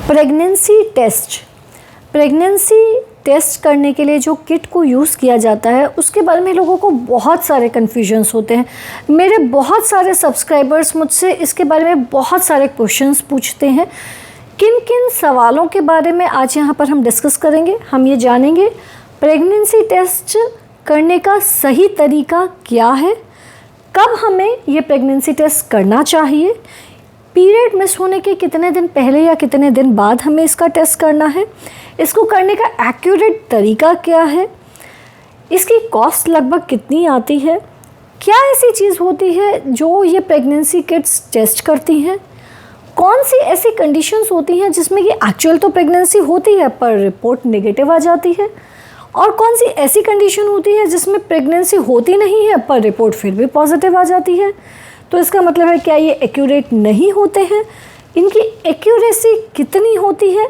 Pregnancy test करने के लिए जो किट को यूज़ किया जाता है उसके बारे में लोगों को बहुत सारे कन्फ्यूजन्स होते हैं। मेरे बहुत सारे सब्सक्राइबर्स मुझसे इसके बारे में बहुत सारे क्वेश्चंस पूछते हैं। किन किन सवालों के बारे में आज यहाँ पर हम डिस्कस करेंगे। हम ये जानेंगे प्रेगनेंसी टेस्ट करने का सही तरीका क्या है, कब हमें ये प्रेगनेंसी टेस्ट करना चाहिए, पीरियड मिस होने के कितने दिन पहले या कितने दिन बाद हमें इसका टेस्ट करना है, इसको करने का एक्यूरेट तरीका क्या है, इसकी कॉस्ट लगभग कितनी आती है, क्या ऐसी चीज़ होती है जो ये प्रेगनेंसी किट्स टेस्ट करती हैं, कौन सी ऐसी कंडीशंस होती हैं जिसमें कि एक्चुअल तो प्रेगनेंसी होती है पर रिपोर्ट नेगेटिव आ जाती है, और कौन सी ऐसी कंडीशन होती है जिसमें प्रेगनेंसी होती नहीं है पर रिपोर्ट फिर भी पॉजिटिव आ जाती है। तो इसका मतलब है क्या ये एक्यूरेट नहीं होते हैं, इनकी एक्यूरेसी कितनी होती है।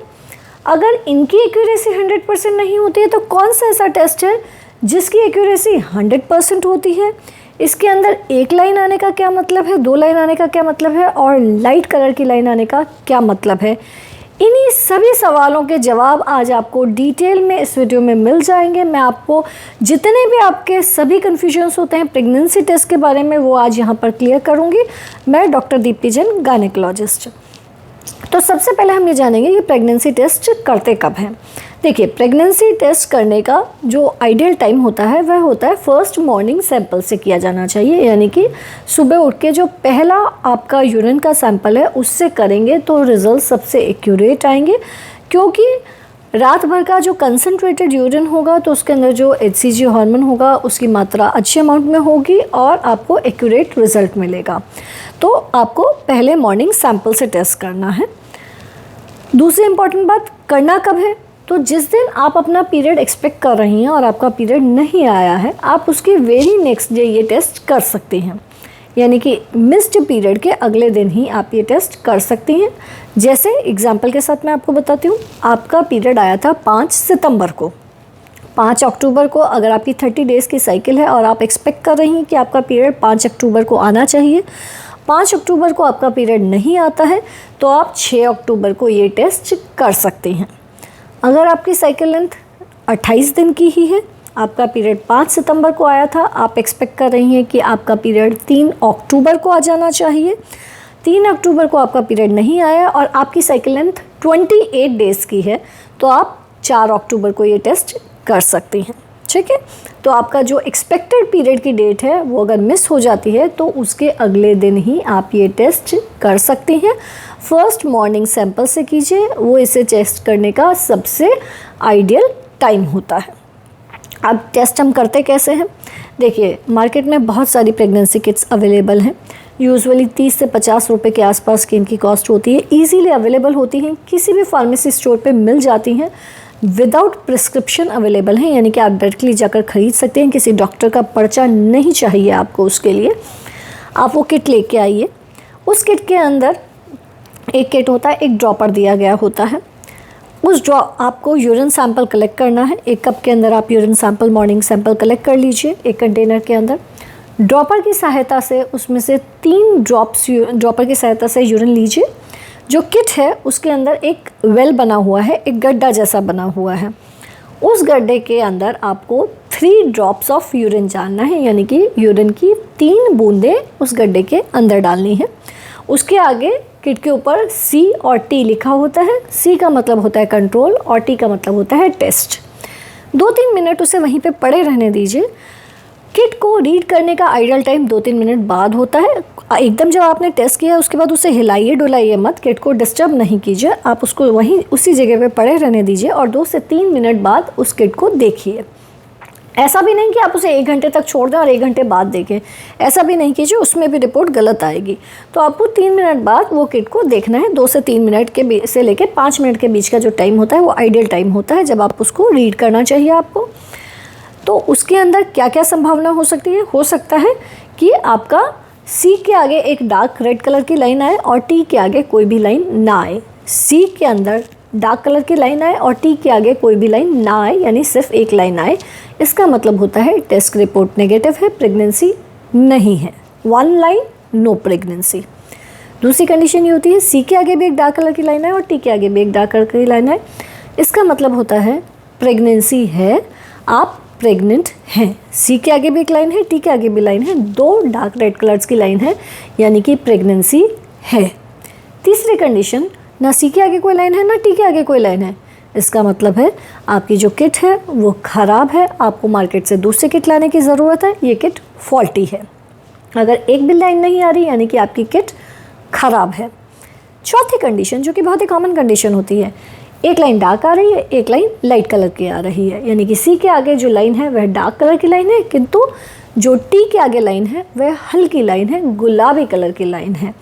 अगर इनकी एक्यूरेसी 100% नहीं होती है तो कौन सा ऐसा टेस्ट है जिसकी एक्यूरेसी 100% होती है। इसके अंदर एक लाइन आने का क्या मतलब है, 2 लाइन आने का क्या मतलब है, और लाइट कलर की लाइन आने का क्या मतलब है। इन्हीं सभी सवालों के जवाब आज आपको डिटेल में इस वीडियो में मिल जाएंगे। मैं आपको जितने भी आपके सभी कन्फ्यूजन्स होते हैं प्रेगनेंसी टेस्ट के बारे में वो आज यहाँ पर क्लियर करूँगी। मैं डॉक्टर दीप्ति जैन, गायनेकोलॉजिस्ट। तो सबसे पहले हम ये जानेंगे कि प्रेगनेंसी टेस्ट करते कब हैं। देखिए, प्रेगनेंसी टेस्ट करने का जो आइडियल टाइम होता है वह होता है फर्स्ट मॉर्निंग सैंपल से किया जाना चाहिए, यानी कि सुबह उठ के जो पहला आपका यूरिन का सैंपल है उससे करेंगे तो रिज़ल्ट सबसे एक्यूरेट आएंगे, क्योंकि रात भर का जो कंसनट्रेटेड यूरिन होगा तो उसके अंदर जो HCG हार्मोन होगा उसकी मात्रा अच्छे अमाउंट में होगी और आपको एक्यूरेट रिज़ल्ट मिलेगा। तो आपको पहले मॉर्निंग सैंपल से टेस्ट करना है। दूसरी इम्पॉर्टेंट बात, करना कब है, तो जिस दिन आप अपना पीरियड एक्सपेक्ट कर रही हैं और आपका पीरियड नहीं आया है आप उसके वेरी नेक्स्ट डे ये टेस्ट कर सकती हैं, यानी कि मिस्ड पीरियड के अगले दिन ही आप ये टेस्ट कर सकती हैं। जैसे एग्जांपल के साथ मैं आपको बताती हूँ, आपका पीरियड आया था 5 सितंबर को। 5 अक्टूबर को अगर आपकी 30 डेज़ की साइकिल है और आप एक्सपेक्ट कर रही हैं कि आपका पीरियड 5 अक्टूबर को आना चाहिए, 5 अक्टूबर को आपका पीरियड नहीं आता है तो आप 6 अक्टूबर को ये टेस्ट कर सकते हैं। अगर आपकी साइकिल लेंथ 28 दिन की ही है, आपका पीरियड 5 सितंबर को आया था, आप एक्सपेक्ट कर रही हैं कि आपका पीरियड 3 अक्टूबर को आ जाना चाहिए, 3 अक्टूबर को आपका पीरियड नहीं आया और आपकी साइकिल लेंथ 28 डेज़ की है तो आप 4 अक्टूबर को ये टेस्ट कर सकती हैं। ठीक है, तो आपका जो एक्सपेक्टेड पीरियड की डेट है वो अगर मिस हो जाती है तो उसके अगले दिन ही आप ये टेस्ट कर सकती हैं। फर्स्ट मॉर्निंग सैंपल से कीजिए, वो इसे टेस्ट करने का सबसे आइडियल टाइम होता है। अब टेस्ट हम करते कैसे हैं, देखिए मार्केट में बहुत सारी प्रेगनेंसी किट्स अवेलेबल हैं। यूजुअली 30 से 50 रुपये के आसपास की इनकी कॉस्ट होती है, ईजीली अवेलेबल होती हैं, किसी भी फार्मेसी स्टोर पे मिल जाती हैं, विदाउट प्रिस्क्रिप्शन अवेलेबल हैं, यानी कि आप डायरेक्टली जाकर ख़रीद सकते हैं, किसी डॉक्टर का पर्चा नहीं चाहिए आपको। उसके लिए आप वो किट लेके आइए। उस किट के अंदर एक किट होता है, एक ड्रॉपर दिया गया होता है। उस आपको यूरिन सैंपल कलेक्ट करना है। 1 कप के अंदर आप urine sample morning sample collect कर लीजिए एक कंटेनर के अंदर। ड्रॉपर की सहायता से उसमें से 3 ड्रॉप्स ड्रॉपर की सहायता से यूरिन लीजिए। जो किट है उसके अंदर एक वेल बना हुआ है, एक गड्ढा जैसा बना हुआ है। उस गड्ढे के अंदर आपको 3 ड्रॉप्स ऑफ यूरिन डालना है, यानी कि यूरिन की 3 बूंदें उस गड्ढे के अंदर डालनी है। उसके आगे किट के ऊपर C और T लिखा होता है। C का मतलब होता है कंट्रोल और T का मतलब होता है टेस्ट। 2-3 मिनट उसे वहीं पे पड़े रहने दीजिए। किट को रीड करने का आइडियल टाइम 2-3 मिनट बाद होता है। एकदम जब आपने टेस्ट किया उसके बाद उसे हिलाइए डुलाइए मत, किट को डिस्टर्ब नहीं कीजिए, आप उसको वहीं उसी जगह पे पड़े रहने दीजिए और 2 से 3 मिनट बाद उस किट को देखिए। ऐसा भी नहीं कि आप उसे 1 घंटे तक छोड़ दें और 1 घंटे बाद देखें, ऐसा भी नहीं कीजिए, उसमें भी रिपोर्ट गलत आएगी। तो आपको 3 मिनट बाद वो किट को देखना है। 2 से 3 मिनट के से लेकर 5 मिनट के बीच का जो टाइम होता है वो आइडियल टाइम होता है जब आप उसको रीड करना चाहिए आपको। तो उसके अंदर क्या क्या संभावना हो सकती है, हो सकता है कि आपका C के आगे एक डार्क रेड कलर की लाइन आए और T के आगे कोई भी लाइन ना आए। C के अंदर डार्क कलर की लाइन आए और T के आगे कोई भी लाइन ना आए, यानी सिर्फ एक लाइन आए, इसका मतलब होता है टेस्ट रिपोर्ट नेगेटिव है, प्रेगनेंसी नहीं है। 1 लाइन नो प्रेगनेंसी। दूसरी कंडीशन ये होती है सी के आगे भी एक डार्क कलर की लाइन है और टी के आगे भी एक डार्क कलर की लाइन है। इसका मतलब होता है प्रेगनेंसी है, आप प्रेग्नेंट हैं। सी के आगे भी एक लाइन है, टी के आगे भी लाइन है, 2 डार्क रेड कलर्स की लाइन है, यानी कि प्रेगनेंसी है। तीसरी कंडीशन, ना सी के आगे कोई लाइन है ना टी के आगे कोई लाइन है। इसका मतलब है आपकी जो किट है वो ख़राब है, आपको मार्केट से दूसरी किट लाने की ज़रूरत है, ये किट फॉल्टी है। अगर एक भी लाइन नहीं आ रही यानी कि आपकी किट ख़राब है। चौथी कंडीशन, जो कि बहुत ही कॉमन कंडीशन होती है, एक लाइन डार्क आ रही है, एक लाइन लाइट कलर की आ रही है, यानी कि सी के आगे जो लाइन है वह डार्क कलर की लाइन है, किंतु जो टी के आगे लाइन है वह हल्की लाइन है, गुलाबी कलर की लाइन है।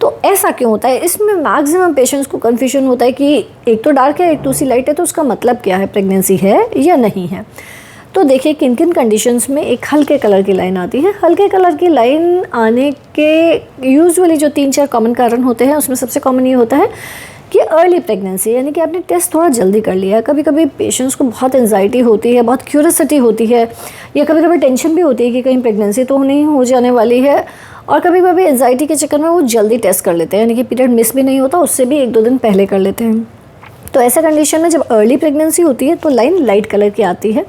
तो ऐसा क्यों होता है? इसमें मैक्सिमम पेशेंट्स को कन्फ्यूजन होता है कि एक तो डार्क है एक दूसरी लाइट है, तो उसका मतलब क्या है, प्रेगनेंसी है या नहीं है। तो देखिए किन किन कंडीशंस में एक हल्के कलर की लाइन आती है। हल्के कलर की लाइन आने के यूजुअली जो 3-4 कॉमन कारण होते हैं, उसमें सबसे कॉमन ये होता है कि अर्ली प्रेगनेंसी, यानी कि आपने टेस्ट थोड़ा जल्दी कर लिया है। कभी कभी पेशेंट्स को बहुत एंजाइटी होती है, बहुत क्यूरियोसिटी होती है, या कभी कभी टेंशन भी होती है कि कहीं प्रेगनेंसी तो नहीं हो जाने वाली है, और कभी कभी एंजाइटी के चक्कर में वो जल्दी टेस्ट कर लेते हैं, यानी कि पीरियड मिस भी नहीं होता, उससे भी 1-2 दिन पहले कर लेते हैं। तो ऐसा कंडीशन में जब अर्ली प्रेगनेंसी होती है तो लाइन लाइट कलर की आती है।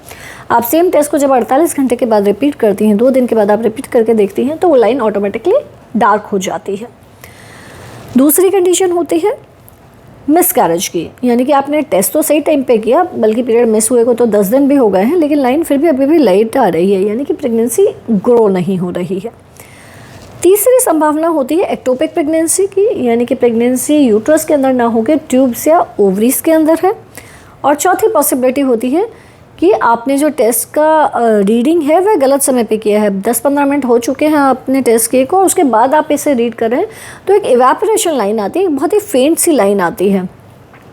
आप सेम टेस्ट को जब 48 घंटे के बाद रिपीट करती हैं, 2 दिन के बाद आप रिपीट करके देखती हैं, तो वो लाइन ऑटोमेटिकली डार्क हो जाती है। दूसरी कंडीशन होती है मिसकैरेज की, यानी कि आपने टेस्ट तो सही टाइम पे किया, बल्कि पीरियड मिस हुए को तो 10 दिन भी हो गए हैं, लेकिन लाइन फिर भी अभी भी लाइट आ रही है, यानी कि प्रेगनेंसी ग्रो नहीं हो रही है। तीसरी संभावना होती है एक्टोपिक प्रेगनेंसी की, यानी कि प्रेगनेंसी यूट्रस के अंदर ना होकर ट्यूब्स या ओवरीज के अंदर है। और चौथी पॉसिबिलिटी होती है कि आपने जो टेस्ट का रीडिंग है वह गलत समय पे किया है, 10-15 मिनट हो चुके हैं आपने टेस्ट किए को, उसके बाद आप इसे रीड कर रहे हैं तो एक इवेपोरेशन लाइन आती है, बहुत ही फेंट सी लाइन आती है,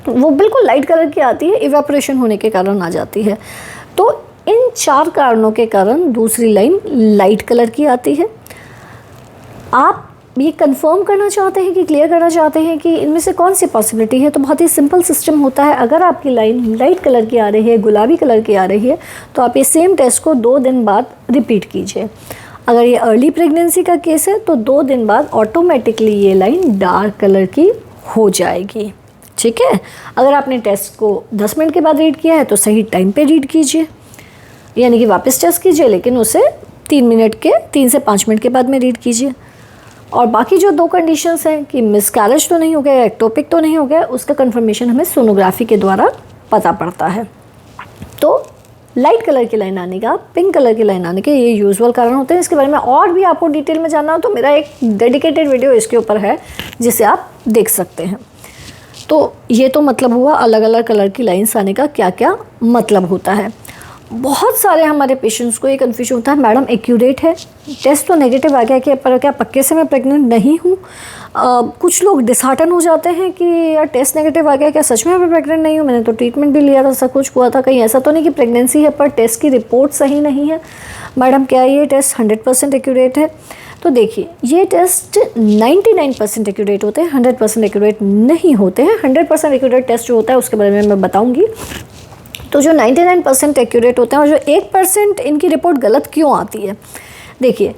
वो बिल्कुल लाइट कलर की आती है, इवेपोरेशन होने के कारण आ जाती है। तो इन 4 कारणों के कारण दूसरी लाइन लाइट कलर की आती है। आप ये कंफर्म करना चाहते हैं कि क्लियर करना चाहते हैं कि इनमें से कौन सी पॉसिबिलिटी है, तो बहुत ही सिंपल सिस्टम होता है। अगर आपकी लाइन लाइट कलर की आ रही है, गुलाबी कलर की आ रही है, तो आप ये सेम टेस्ट को 2 दिन बाद रिपीट कीजिए। अगर ये अर्ली प्रेगनेंसी का केस है तो 2 दिन बाद ऑटोमेटिकली ये लाइन डार्क कलर की हो जाएगी। ठीक है, अगर आपने टेस्ट को 10 मिनट के बाद रीड किया है तो सही टाइम पे रीड कीजिए, यानी कि वापस टेस्ट कीजिए, लेकिन उसे 3 से 5 मिनट के बाद में रीड कीजिए। और बाकी जो 2 कंडीशंस हैं कि मिसकैरेज तो नहीं हो गया, एक्टोपिक तो नहीं हो गया, उसका कंफर्मेशन हमें सोनोग्राफी के द्वारा पता पड़ता है। तो लाइट कलर की लाइन आने का, पिंक कलर की लाइन आने के ये यूजुअल कारण होते हैं। इसके बारे में और भी आपको डिटेल में जानना हो तो मेरा एक डेडिकेटेड वीडियो इसके ऊपर है, जिसे आप देख सकते हैं। तो ये तो मतलब हुआ अलग अलग कलर की लाइन्स आने का क्या क्या मतलब होता है। बहुत सारे हमारे पेशेंट्स को ये कन्फ्यूजन होता है, मैडम एक्यूरेट है, टेस्ट तो नेगेटिव आ गया कि पर क्या पक्के से मैं प्रेग्नेंट नहीं हूँ। कुछ लोग डिसहार्टन हो जाते हैं कि यार टेस्ट नेगेटिव आ गया, क्या सच में मैं प्रेग्नेंट नहीं हूँ, मैंने तो ट्रीटमेंट भी लिया था, सब कुछ हुआ था, कहीं ऐसा तो नहीं कि प्रेगनेंसी है पर टेस्ट की रिपोर्ट सही नहीं है। मैडम क्या ये टेस्ट 100% एक्यूरेट है? तो देखिए ये टेस्ट 99% एक्यूरेट होते हैं, 100% एक्यूरेट नहीं होते हैं। 100% एक्यूरेट टेस्ट जो होता है उसके बारे में मैं बताऊँगी। तो जो 99% एक्यूरेट होते हैं और जो 1% इनकी रिपोर्ट गलत क्यों आती है, देखिए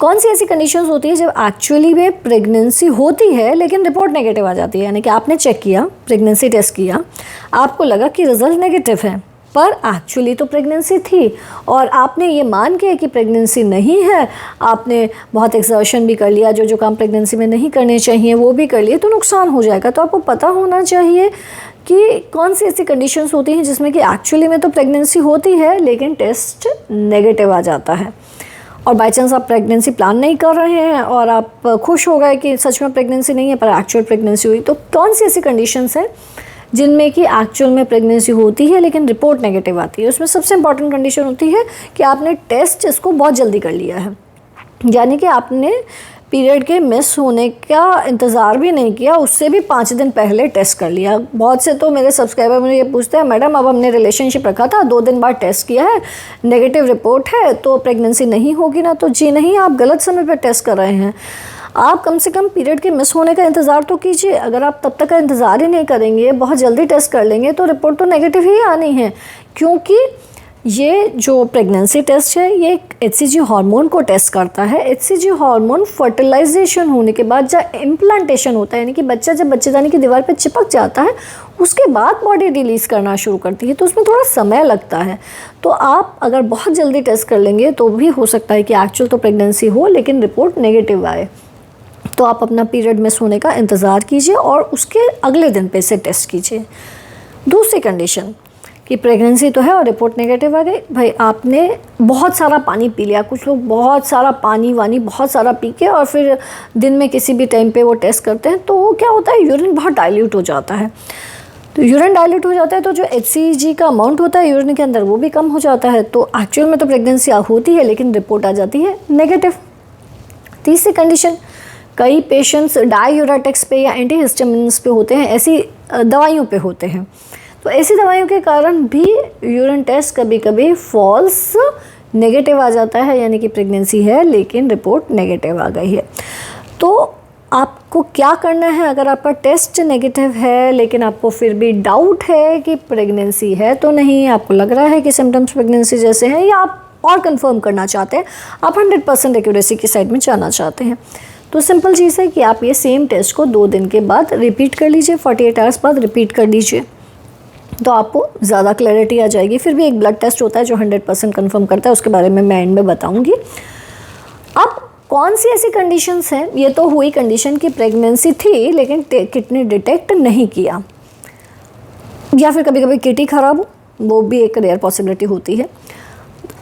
कौन सी ऐसी कंडीशंस होती है जब एक्चुअली में प्रेगनेंसी होती है लेकिन रिपोर्ट नेगेटिव आ जाती है, यानी कि आपने चेक किया, प्रेगनेंसी टेस्ट किया, आपको लगा कि रिजल्ट नेगेटिव है पर एक्चुअली तो प्रेगनेंसी थी और आपने ये मान के कि प्रेगनेंसी नहीं है, आपने बहुत एक्सर्शन भी कर लिया, जो काम प्रेगनेंसी में नहीं करने चाहिए वो भी कर लिए, तो नुकसान हो जाएगा। तो आपको पता होना चाहिए कि कौन सी ऐसी कंडीशंस होती हैं जिसमें कि एक्चुअली में तो प्रेगनेंसी होती है लेकिन टेस्ट नेगेटिव आ जाता है। और बाई चांस आप प्रेगनेंसी प्लान नहीं कर रहे हैं और आप खुश हो गए कि सच में प्रेगनेंसी नहीं है पर एक्चुअल प्रेगनेंसी हुई, तो कौन सी ऐसी कंडीशंस हैं जिनमें कि एक्चुअल में प्रेगनेंसी होती है लेकिन रिपोर्ट नेगेटिव आती है? उसमें सबसे इंपॉर्टेंट कंडीशन होती है कि आपने टेस्ट इसको बहुत जल्दी कर लिया है, यानी कि आपने पीरियड के मिस होने का इंतज़ार भी नहीं किया, उससे भी 5 दिन पहले टेस्ट कर लिया। बहुत से तो मेरे सब्सक्राइबर मुझे ये पूछते हैं, मैडम अब हमने रिलेशनशिप रखा था, 2 दिन बाद टेस्ट किया है, नेगेटिव रिपोर्ट है, तो प्रेगनेंसी नहीं होगी ना? तो जी नहीं, आप गलत समय पर टेस्ट कर रहे हैं। आप कम से कम पीरियड के मिस होने का इंतज़ार तो कीजिए। अगर आप तब तक का इंतज़ार ही नहीं करेंगे, बहुत जल्दी टेस्ट कर लेंगे, तो रिपोर्ट तो नेगेटिव ही आनी है, क्योंकि ये जो प्रेगनेंसी टेस्ट है ये HCG हार्मोन को टेस्ट करता है। HCG हार्मोन फर्टिलाइजेशन होने के बाद जब इम्प्लांटेशन होता है, यानी कि बच्चा जब बच्चेदानी की दीवार पे चिपक जाता है, उसके बाद बॉडी रिलीज़ करना शुरू करती है, तो उसमें थोड़ा समय लगता है। तो आप अगर बहुत जल्दी टेस्ट कर लेंगे तो भी हो सकता है कि एक्चुअल तो प्रेगनेंसी हो लेकिन रिपोर्ट नेगेटिव आए। तो आप अपना पीरियड मिस होने का इंतज़ार कीजिए और उसके अगले दिन पे से टेस्ट कीजिए। दूसरी कंडीशन कि प्रेगनेंसी तो है और रिपोर्ट नेगेटिव आ गई, भाई आपने बहुत सारा पानी पी लिया। कुछ लोग बहुत सारा पानी वानी बहुत सारा पी के और फिर दिन में किसी भी टाइम पे वो टेस्ट करते हैं, तो वो क्या होता है, यूरिन बहुत डाइल्यूट हो जाता है। तो यूरिन डाइल्यूट हो जाता है तो जो HCG का अमाउंट होता है यूरिन के अंदर वो भी कम हो जाता है। तो एक्चुअल में तो प्रेगनेंसी होती है लेकिन रिपोर्ट आ जाती है नेगेटिव। तीसरी कंडीशन, कई पेशेंट्स डाययूरेटिक्स पे या एंटीहिस्टामिन्स पे होते हैं, ऐसी दवाइयों पे होते हैं। तो ऐसी दवाइयों के कारण भी यूरिन टेस्ट कभी कभी फॉल्स नेगेटिव आ जाता है, यानी कि प्रेगनेंसी है लेकिन रिपोर्ट नेगेटिव आ गई है। तो आपको क्या करना है, अगर आपका टेस्ट नेगेटिव है लेकिन आपको फिर भी डाउट है कि प्रेगनेंसी है तो नहीं, आपको लग रहा है कि सिम्टम्स प्रेगनेंसी जैसे हैं या आप और कंफर्म करना चाहते हैं, आप 100% एक्यूरेसी की साइड में जाना चाहते हैं, तो सिंपल चीज़ है कि आप ये सेम टेस्ट को 2 दिन के बाद रिपीट कर लीजिए, 48 आवर्स बाद रिपीट कर लीजिए, तो आपको ज़्यादा क्लैरिटी आ जाएगी। फिर भी एक ब्लड टेस्ट होता है जो 100% कंफर्म करता है, उसके बारे में मैं एंड में बताऊंगी। अब कौन सी ऐसी कंडीशंस हैं, ये तो हुई कंडीशन की प्रेगनेंसी थी लेकिन किट ने डिटेक्ट नहीं किया, या फिर कभी कभी किट ही खराब हो, वो भी एक रेयर पॉसिबिलिटी होती है।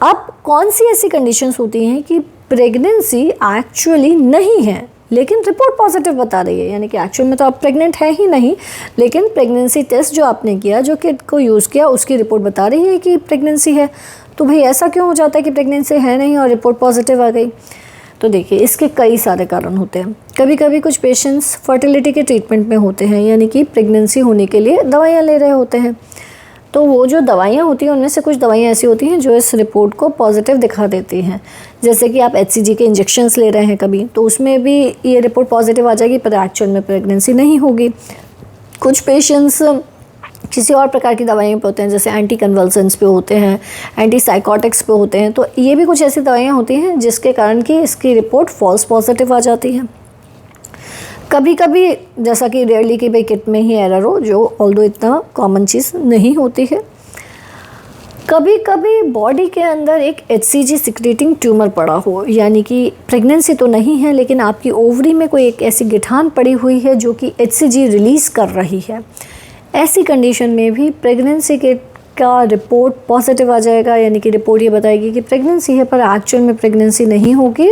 अब कौन सी ऐसी कंडीशंस होती हैं कि प्रेगनेंसी एक्चुअली नहीं है लेकिन रिपोर्ट पॉजिटिव बता रही है, यानी कि एक्चुअल में तो आप प्रेग्नेंट है ही नहीं, लेकिन प्रेगनेंसी टेस्ट जो आपने किया, जो किट को यूज़ किया, उसकी रिपोर्ट बता रही है कि प्रेगनेंसी है। तो भाई ऐसा क्यों हो जाता है कि प्रेगनेंसी है नहीं और रिपोर्ट पॉजिटिव आ गई? तो देखिए इसके कई सारे कारण होते हैं। कभी कभी कुछ पेशेंट्स फर्टिलिटी के ट्रीटमेंट में होते हैं, यानी कि प्रेगनेंसी होने के लिए दवाइयाँ ले रहे होते हैं, तो वो जो दवाइयाँ होती हैं उनमें से कुछ दवाइयाँ ऐसी होती हैं जो इस रिपोर्ट को पॉजिटिव दिखा देती हैं। जैसे कि आप HCG के इंजेक्शंस ले रहे हैं कभी, तो उसमें भी ये रिपोर्ट पॉजिटिव आ जाएगी पर एक्चुअल में प्रेगनेंसी नहीं होगी। कुछ पेशेंट्स किसी और प्रकार की दवाइयों पे होते हैं, जैसे एंटी कन्वल्सेंट्स पे होते हैं, एंटी साइकोटिक्स पे होते हैं, तो ये भी कुछ ऐसी दवाइयाँ होती हैं जिसके कारण कि इसकी रिपोर्ट फॉल्स पॉजिटिव आ जाती है। कभी कभी जैसा कि रेयरली कि भाई किट में ही एरर हो, जो ऑल्दो इतना कॉमन चीज़ नहीं होती है। कभी कभी बॉडी के अंदर एक HCG सिक्रेटिंग ट्यूमर पड़ा हो, यानी कि प्रेगनेंसी तो नहीं है लेकिन आपकी ओवरी में कोई एक ऐसी गिठान पड़ी हुई है जो कि HCG रिलीज़ कर रही है। ऐसी कंडीशन में भी प्रेगनेंसी के का रिपोर्ट पॉजिटिव आ जाएगा, यानी कि रिपोर्ट ये बताएगी कि प्रेगनेंसी है पर एक्चुअल में प्रेगनेंसी नहीं होगी,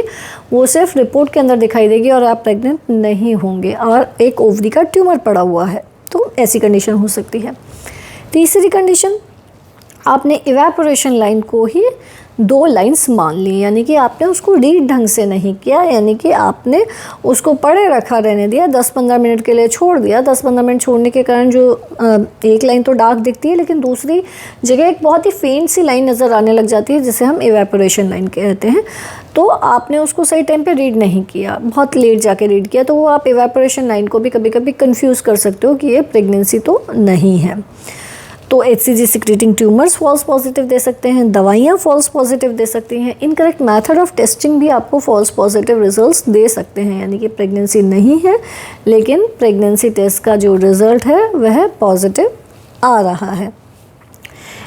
वो सिर्फ रिपोर्ट के अंदर दिखाई देगी और आप प्रेग्नेंट नहीं होंगे और एक ओवरी का ट्यूमर पड़ा हुआ है। तो ऐसी कंडीशन हो सकती है। तीसरी कंडीशन, आपने इवेपोरेशन लाइन को ही 2 लाइन्स मान ली, यानी कि आपने उसको रीड ढंग से नहीं किया, यानी कि आपने उसको पड़े रखा रहने दिया, 10-15 मिनट के लिए छोड़ दिया। 10-15 मिनट छोड़ने के कारण जो एक लाइन तो डार्क दिखती है लेकिन दूसरी जगह एक बहुत ही फेंट सी लाइन नज़र आने लग जाती है, जिसे हम इवेपोरेशन लाइन कहते हैं। तो आपने उसको सही टाइम पे रीड नहीं किया, बहुत लेट जाके रीड किया, तो वो आप इवेपोरेशन लाइन को भी कभी कभी कन्फ्यूज़ कर सकते हो कि ये प्रेगनेंसी तो नहीं है। तो HCG secreting tumours false positive दे सकते हैं, दवाइयाँ फॉल्स पॉजिटिव दे सकती हैं, इनकरेक्ट मेथड ऑफ टेस्टिंग भी आपको फॉल्स पॉजिटिव रिजल्ट्स दे सकते हैं, यानी कि प्रेगनेंसी नहीं है लेकिन प्रेगनेंसी टेस्ट का जो रिज़ल्ट है वह पॉजिटिव आ रहा है।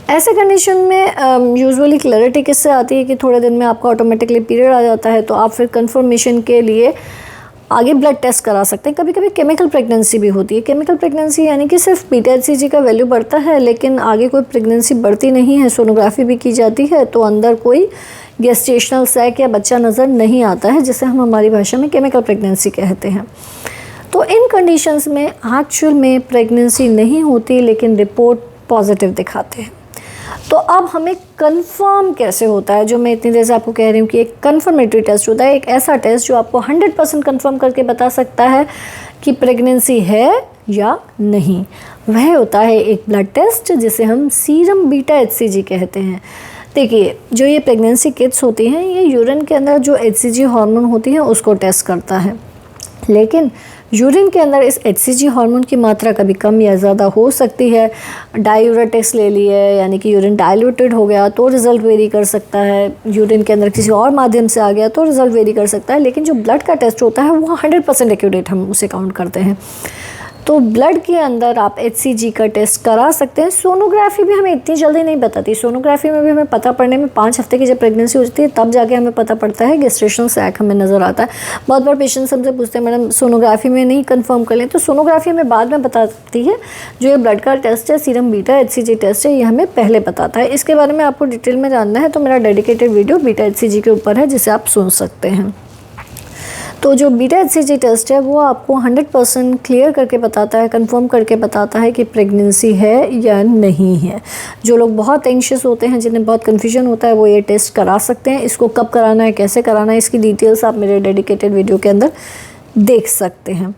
ऐसे कंडीशन में यूजुअली क्लैरिटी किससे आती है कि थोड़े दिन में आपका ऑटोमेटिकली पीरियड आ जाता है, तो आप फिर कंफर्मेशन के लिए आगे ब्लड टेस्ट करा सकते हैं। कभी कभी केमिकल प्रेगनेंसी भी होती है। केमिकल प्रेगनेंसी यानी कि सिर्फ बीटा HCG का वैल्यू बढ़ता है लेकिन आगे कोई प्रेगनेंसी बढ़ती नहीं है, सोनोग्राफी भी की जाती है तो अंदर कोई गेस्टेशनल सैक या बच्चा नज़र नहीं आता है, जिसे हम हमारी भाषा में केमिकल प्रेगनेंसी कहते हैं। तो इन कंडीशंस में एक्चुअल में प्रेगनेंसी नहीं होती लेकिन रिपोर्ट पॉजिटिव दिखाते हैं। तो अब हमें कंफर्म कैसे होता है, जो मैं इतनी देर से आपको कह रही हूँ कि एक कंफर्मेटरी टेस्ट होता है, एक ऐसा टेस्ट जो आपको 100% कंफर्म करके बता सकता है कि प्रेगनेंसी है या नहीं। वह होता है एक ब्लड टेस्ट जिसे हम सीरम बीटा HCG कहते हैं। देखिए जो ये प्रेगनेंसी किट्स होती हैं ये यूरिन के अंदर जो HCG हार्मोन होती है उसको टेस्ट करता है, लेकिन यूरिन के अंदर इस HCG हार्मोन की मात्रा कभी कम या ज़्यादा हो सकती है। डायूरिया टेस्ट ले लिए, यानी कि यूरिन डाइल्यूटेड हो गया तो रिज़ल्ट वेरी कर सकता है। यूरिन के अंदर किसी और माध्यम से आ गया तो रिज़ल्ट वेरी कर सकता है। लेकिन जो ब्लड का टेस्ट होता है वो 100% एक्यूरेट हम उसे काउंट करते हैं। तो ब्लड के अंदर आप HCG का टेस्ट करा सकते हैं। सोनोग्राफी भी हमें इतनी जल्दी नहीं बताती। सोनोग्राफी में भी हमें पता पड़ने में 5 हफ्ते की जब प्रेगनेंसी हो जाती है तब जाके हमें पता पड़ता है, गेस्टेशनल सैक हमें नज़र आता है। बहुत बार पेशेंट्स हमसे पूछते हैं मैडम सोनोग्राफी में नहीं कंफर्म कर लें, तो सोनोग्राफी हमें बाद में बताती है। जो ये ब्लड का टेस्ट है, सीरम बीटा HCG टेस्ट है, ये हमें पहले बताता है। इसके बारे में आपको डिटेल में जानना है तो मेरा डेडिकेटेड वीडियो बीटा HCG के ऊपर है, जिसे आप सुन सकते हैं। तो जो बीटा HCG टेस्ट है वो आपको 100% क्लियर करके बताता है, कंफर्म करके बताता है कि प्रेगनेंसी है या नहीं है। जो लोग बहुत एंशियस होते हैं, जिन्हें बहुत कन्फ्यूजन होता है, वो ये टेस्ट करा सकते हैं। इसको कब कराना है, कैसे कराना है, इसकी डिटेल्स आप मेरे डेडिकेटेड वीडियो के अंदर देख सकते हैं।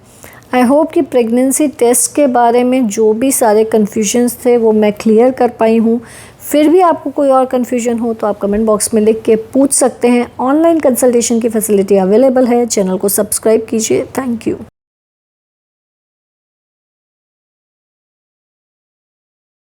आई होप कि प्रेगनेंसी टेस्ट के बारे में जो भी सारे कन्फ्यूजन्स थे वो मैं क्लियर कर पाई हूँ। फिर भी आपको कोई और कन्फ्यूजन हो तो आप कमेंट बॉक्स में लिख के पूछ सकते हैं। ऑनलाइन कंसल्टेशन की फैसिलिटी अवेलेबल है। चैनल को सब्सक्राइब कीजिए। Thank you.